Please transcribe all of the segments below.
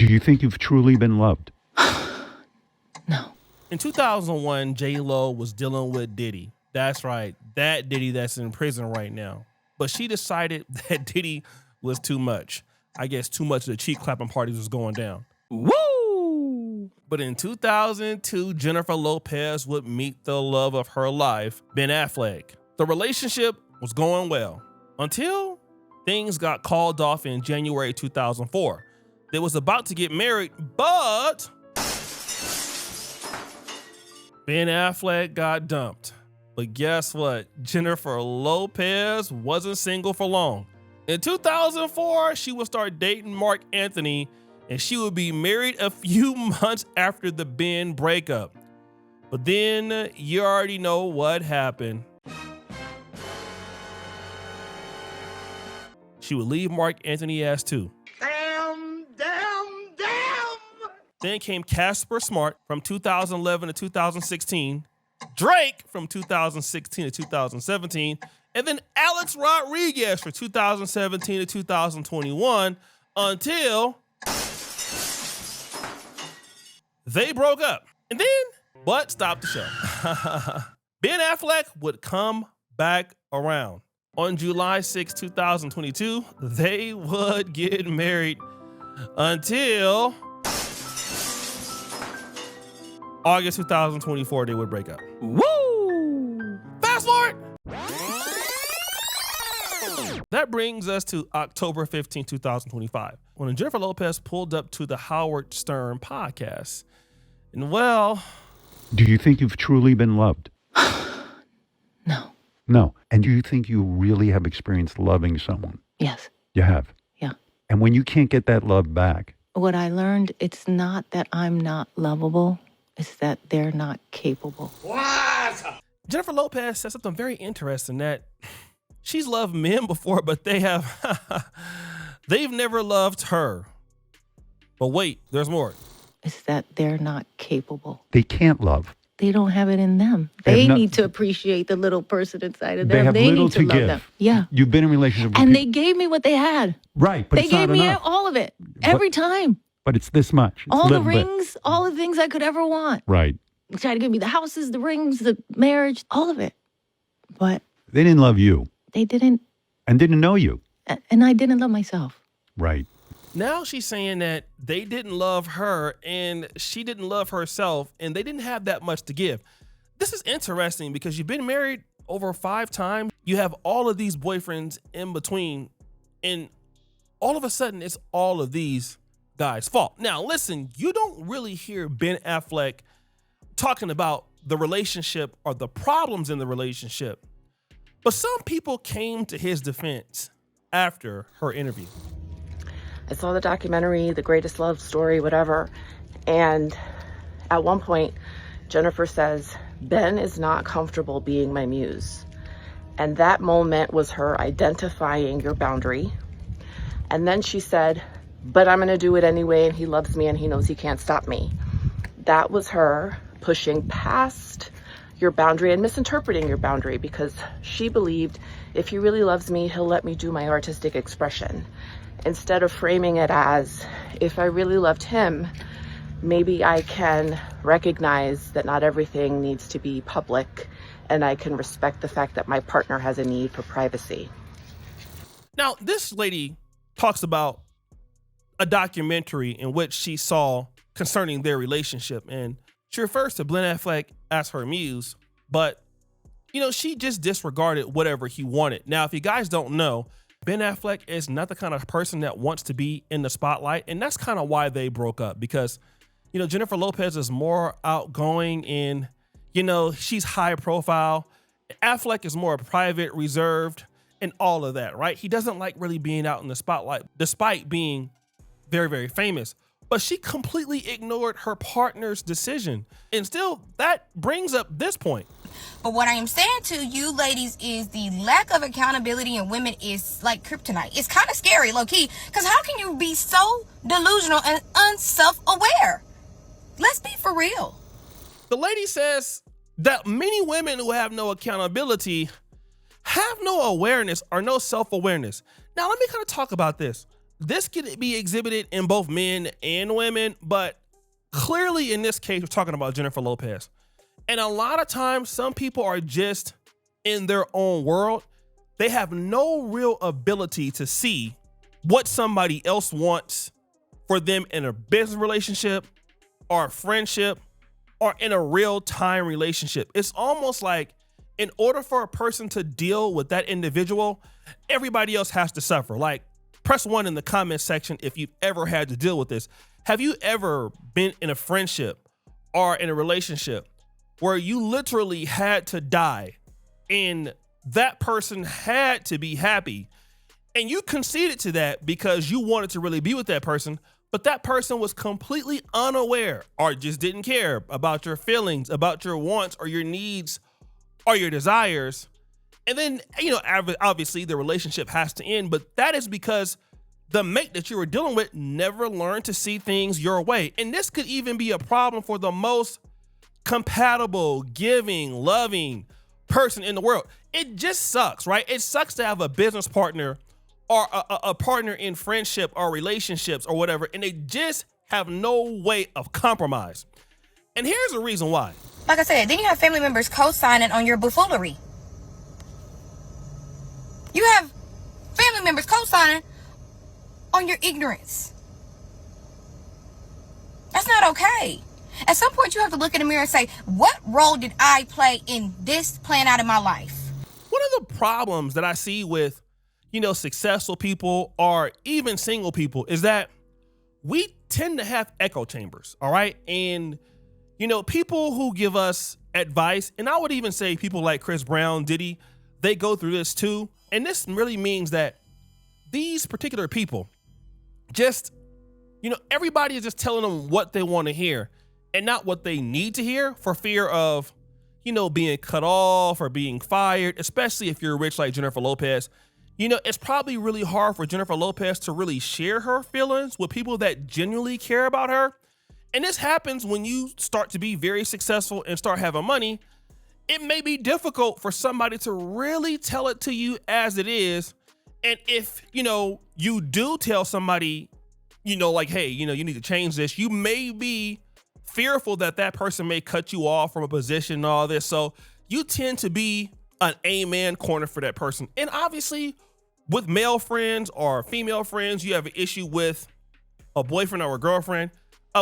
Do you think you've truly been loved? No. In 2001, J-Lo was dealing with Diddy. That's right, that Diddy that's in prison right now. But she decided that Diddy was too much. I guess too much of the cheek clapping parties was going down. Woo! But in 2002, Jennifer Lopez would meet the love of her life, Ben Affleck. The relationship was going well until things got called off in January 2004. They was about to get married, but Ben Affleck got dumped. But guess what? Jennifer Lopez wasn't single for long. In 2004, she would start dating Marc Anthony, and she would be married a few months after the Ben breakup. But then you already know what happened. She would leave Marc Anthony as too. Then came Casper Smart from 2011 to 2016, Drake from 2016 to 2017, and then Alex Rodriguez from 2017 to 2021 until they broke up. And then what stopped the show? Ben Affleck would come back around. On July 6, 2022, they would get married until August 2024, they would break up. Woo! Fast forward. That brings us to October 15, 2025, when Jennifer Lopez pulled up to the Howard Stern podcast. And well, Do you think you've truly been loved? No. No. And do you think you really have experienced loving someone? Yes. You have. Yeah. And when you can't get that love back, What I learned, it's not that I'm not lovable. It's that they're not capable. Jennifer Lopez said something very interesting, that she's loved men before, but they've never loved her. But wait, there's more. It's that they're not capable. they can't love. They don't have it in them. They They have need to appreciate the little person inside of them. They have little need to to love give. them. Yeah. You've been in a relationship with And people. they gave me what they had. Right, but They it's not gave me enough. all of it. Every time. But it's this much. It's All the little bit. rings, all the things I could ever want. Right. They tried to give me the houses, the rings, the marriage, all of it. But They didn't love you they didn't, and didn't know you. and I didn't love myself. Right. Now she's saying that they didn't love her and she didn't love herself and they didn't have that much to give. This is interesting because you've been married over 5 times. You have all of these boyfriends in between, and all of a sudden it's all of these guys' fault. Now, listen, you don't really hear Ben Affleck talking about the relationship or the problems in the relationship, but some people came to his defense after her interview. I saw the documentary, The Greatest Love Story, whatever. And at one point, Jennifer says, Ben is not comfortable being my muse. And that moment was her identifying your boundary. And then she said, but I'm going to do it anyway. And he loves me and he knows he can't stop me. That was her pushing past your boundary and misinterpreting your boundary, because she believed if he really loves me, he'll let me do my artistic expression. Instead of framing it as, if I really loved him, maybe I can recognize that not everything needs to be public, and I can respect the fact that my partner has a need for privacy. Now, this lady talks about a documentary in which she saw concerning their relationship, and she refers to Ben Affleck as her muse, but, you know, she just disregarded whatever he wanted. Now, if you guys don't know, Ben Affleck is not the kind of person that wants to be in the spotlight, and that's kind of why they broke up, because, you know, Jennifer Lopez is more outgoing and, you know, she's high profile. Affleck is more private, reserved, and all of that, right? He doesn't like really being out in the spotlight, despite being very, very famous. But she completely ignored her partner's decision. And still, that brings up this point. But what I am saying to you ladies is the lack of accountability in women is like kryptonite. It's kind of scary, low key, because how can you be so delusional and unself-aware? Let's be for real. The lady says that many women who have no accountability have no awareness or no self-awareness. Now, let me kind of talk about this. this could be exhibited in both men and women, but clearly in this case, we're talking about Jennifer Lopez. And a lot of times, some people are just in their own world. They have no real ability to see what somebody else wants for them in a business relationship or a friendship or in a real-time relationship. It's almost like in order for a person to deal with that individual, everybody else has to suffer. Like, press 1 in the comment section if you've ever had to deal with this. Have you ever been in a friendship or in a relationship where you literally had to die and that person had to be happy and you conceded to that because you wanted to really be with that person, but that person was completely unaware or just didn't care about your feelings, about your wants or your needs or your desires? And then, obviously the relationship has to end, but that is because the mate that you were dealing with never learned to see things your way. And this could even be a problem for the most compatible, giving, loving person in the world. It just sucks, right? It sucks to have a business partner or a partner in friendship or relationships or whatever, and they just have no way of compromise. And here's the reason why. Like I said, then you have family members co-signing on your buffoonery. You have family members co-signing on your ignorance. That's not okay. At some point, you have to look in the mirror and say, what role did I play in this playing out in my life? One of the problems that I see with, successful people or even single people is that we tend to have echo chambers, all right? And, people who give us advice, and I would even say people like Chris Brown, Diddy, they go through this too. And this really means that these particular people just, everybody is just telling them what they want to hear and not what they need to hear for fear of, being cut off or being fired, especially if you're rich like Jennifer Lopez. It's probably really hard for Jennifer Lopez to really share her feelings with people that genuinely care about her. And this happens when you start to be very successful and start having money. It may be difficult for somebody to really tell it to you as it is. And if, you do tell somebody, like, hey, you need to change this, you may be fearful that that person may cut you off from a position and all this. So you tend to be an amen corner for that person. And obviously with male friends or female friends, you have an issue with a boyfriend or a girlfriend.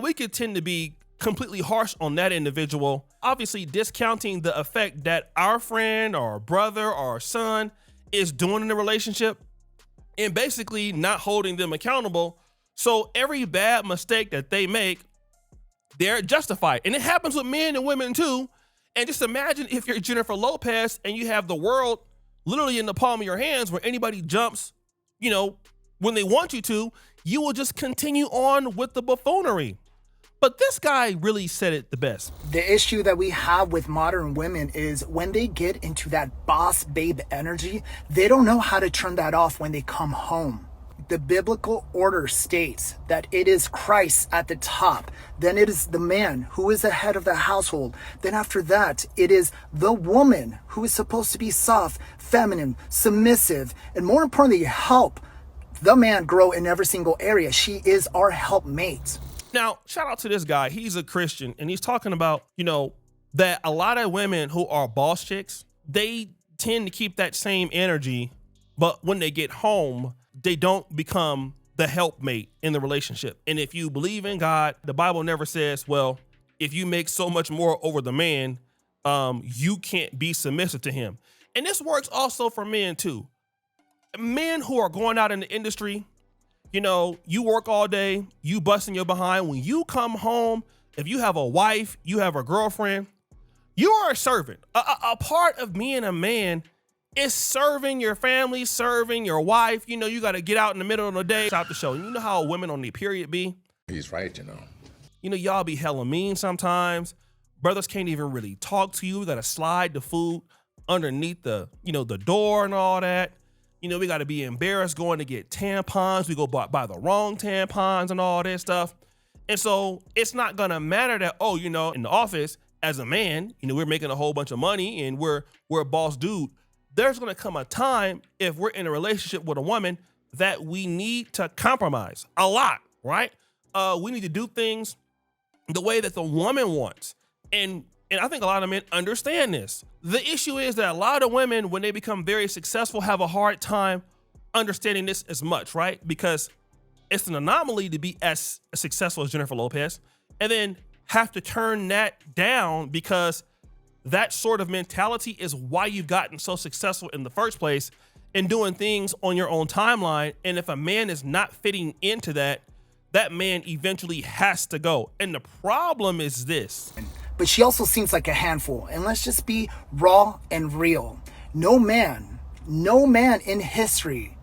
We could tend to be completely harsh on that individual, obviously discounting the effect that our friend or brother or son is doing in the relationship and basically not holding them accountable. So every bad mistake that they make, they're justified. And it happens with men and women too. And just imagine if you're Jennifer Lopez and you have the world literally in the palm of your hands where anybody jumps, when they want you to, you will just continue on with the buffoonery. But this guy really said it the best. The issue that we have with modern women is when they get into that boss babe energy, they don't know how to turn that off when they come home. The biblical order states that it is Christ at the top. Then it is the man who is the head of the household. Then after that, it is the woman who is supposed to be soft, feminine, submissive, and more importantly, help the man grow in every single area. She is our helpmate. Now, shout out to this guy. He's a Christian, and he's talking about, that a lot of women who are boss chicks, they tend to keep that same energy, but when they get home, they don't become the helpmate in the relationship. And if you believe in God, the Bible never says, well, if you make so much more over the man, you can't be submissive to him. And this works also for men too. Men who are going out in the industry, you work all day, you busting your behind. When you come home, if you have a wife, you have a girlfriend, you are a servant. A part of being a man is serving your family, serving your wife. You got to get out in the middle of the day, out the show. And you know how women on the period be? He's right, y'all be hella mean sometimes. Brothers can't even really talk to you. We got to slide the food underneath the door and all that. We got to be embarrassed going to get tampons. We go buy the wrong tampons and all that stuff. And so it's not going to matter that, in the office as a man, we're making a whole bunch of money and we're a boss dude. There's going to come a time if we're in a relationship with a woman that we need to compromise a lot, right? We need to do things the way that the woman wants. And I think a lot of men understand this. The issue is that a lot of women, when they become very successful, have a hard time understanding this as much, right? Because it's an anomaly to be as successful as Jennifer Lopez and then have to turn that down because that sort of mentality is why you've gotten so successful in the first place and doing things on your own timeline. And if a man is not fitting into that, that man eventually has to go. And the problem is this. But she also seems like a handful. And let's just be raw and real. No man in history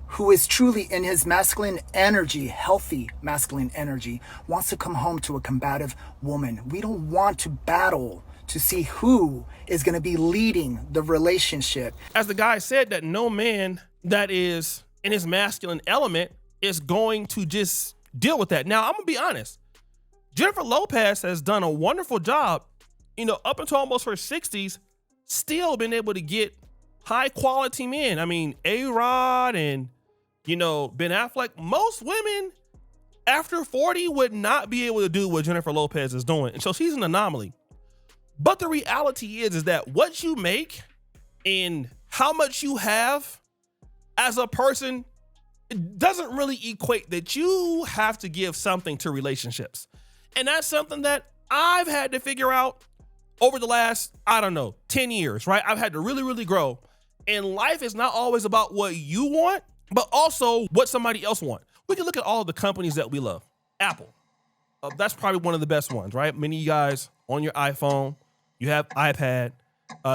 who is truly in his masculine energy, healthy masculine energy, wants to come home to a combative woman. We don't want to battle to see who is going to be leading the relationship. As the guy said, that no man that is in his masculine element is going to just deal with that. Now, I'm going to be honest. Jennifer Lopez has done a wonderful job, up until almost her 60s, still been able to get high quality men. I mean, A-Rod and, Ben Affleck. Most women after 40 would not be able to do what Jennifer Lopez is doing. And so she's an anomaly. But the reality is that what you make and how much you have as a person, it doesn't really equate that you have to give something to relationships. And that's something that I've had to figure out over the last, 10 years, right? I've had to really, really grow. And life is not always about what you want, but also what somebody else wants. We can look at all the companies that we love. Apple, that's probably one of the best ones, right? Many of you guys on your iPhone, you have iPad,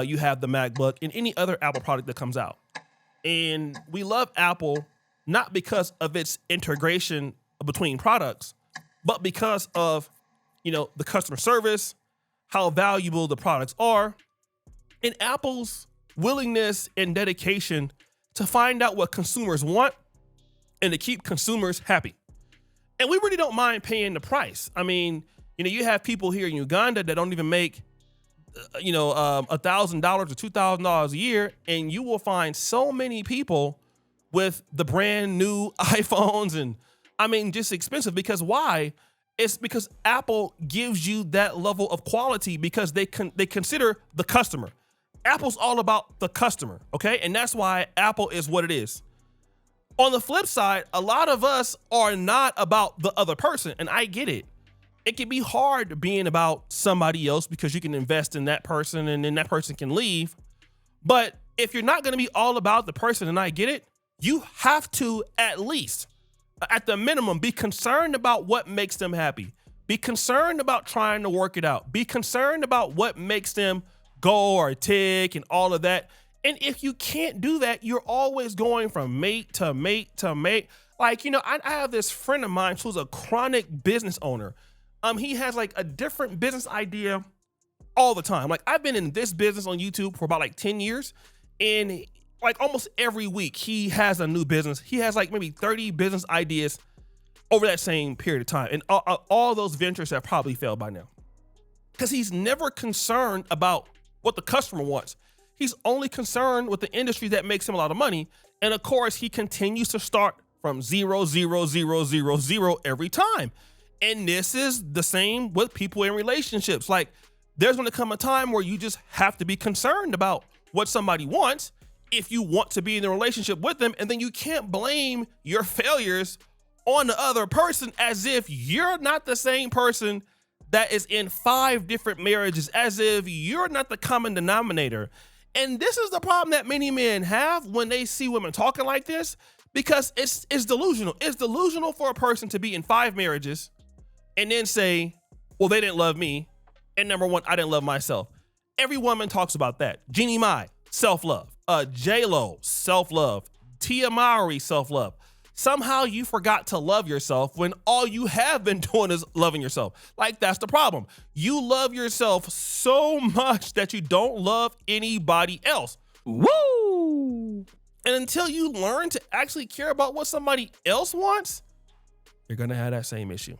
you have the MacBook, and any other Apple product that comes out. And we love Apple not because of its integration between products, but because of, the customer service, how valuable the products are, and Apple's willingness and dedication to find out what consumers want and to keep consumers happy. And we really don't mind paying the price. I mean, you have people here in Uganda that don't even make $1,000 or $2,000 a year, and you will find so many people with the brand new iPhones and just expensive. Because why? It's because Apple gives you that level of quality because they consider the customer. Apple's all about the customer, okay? And that's why Apple is what it is. On the flip side, a lot of us are not about the other person, and I get it. It can be hard being about somebody else because you can invest in that person and then that person can leave. But if you're not going to be all about the person, and I get it, you have to at least, at the minimum, be concerned about what makes them happy. Be concerned about trying to work it out. Be concerned about what makes them go or tick and all of that. And if you can't do that, you're always going from mate to mate to mate. Like, I have this friend of mine who's a chronic business owner. He has like a different business idea all the time. Like, I've been in this business on YouTube for about 10 years, and like almost every week he has a new business. He has like maybe 30 business ideas over that same period of time. And all those ventures have probably failed by now because he's never concerned about what the customer wants. He's only concerned with the industry that makes him a lot of money. And of course, he continues to start from 0, 0, 0, 0, 0 every time. And this is the same with people in relationships. Like, there's going to come a time where you just have to be concerned about what somebody wants if you want to be in a relationship with them. And then you can't blame your failures on the other person as if you're not the same person that is in 5 different marriages, as if you're not the common denominator. And this is the problem that many men have when they see women talking like this, because it's delusional. It's delusional for a person to be in 5 marriages and then say, well, they didn't love me. And number 1, I didn't love myself. Every woman talks about that. Jeannie Mai, self-love. J-Lo, self-love. Tia Mowry, self-love. Somehow you forgot to love yourself when all you have been doing is loving yourself. Like, that's the problem. You love yourself so much that you don't love anybody else. Woo! And until you learn to actually care about what somebody else wants, you're going to have that same issue.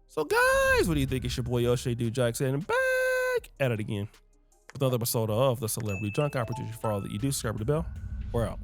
So guys, what do you think? It's your boy Oshay Dude Jackson, back at it again with another episode of the Celebrity Junk. I appreciate you for all that you do. Subscribe to the bell. We're out.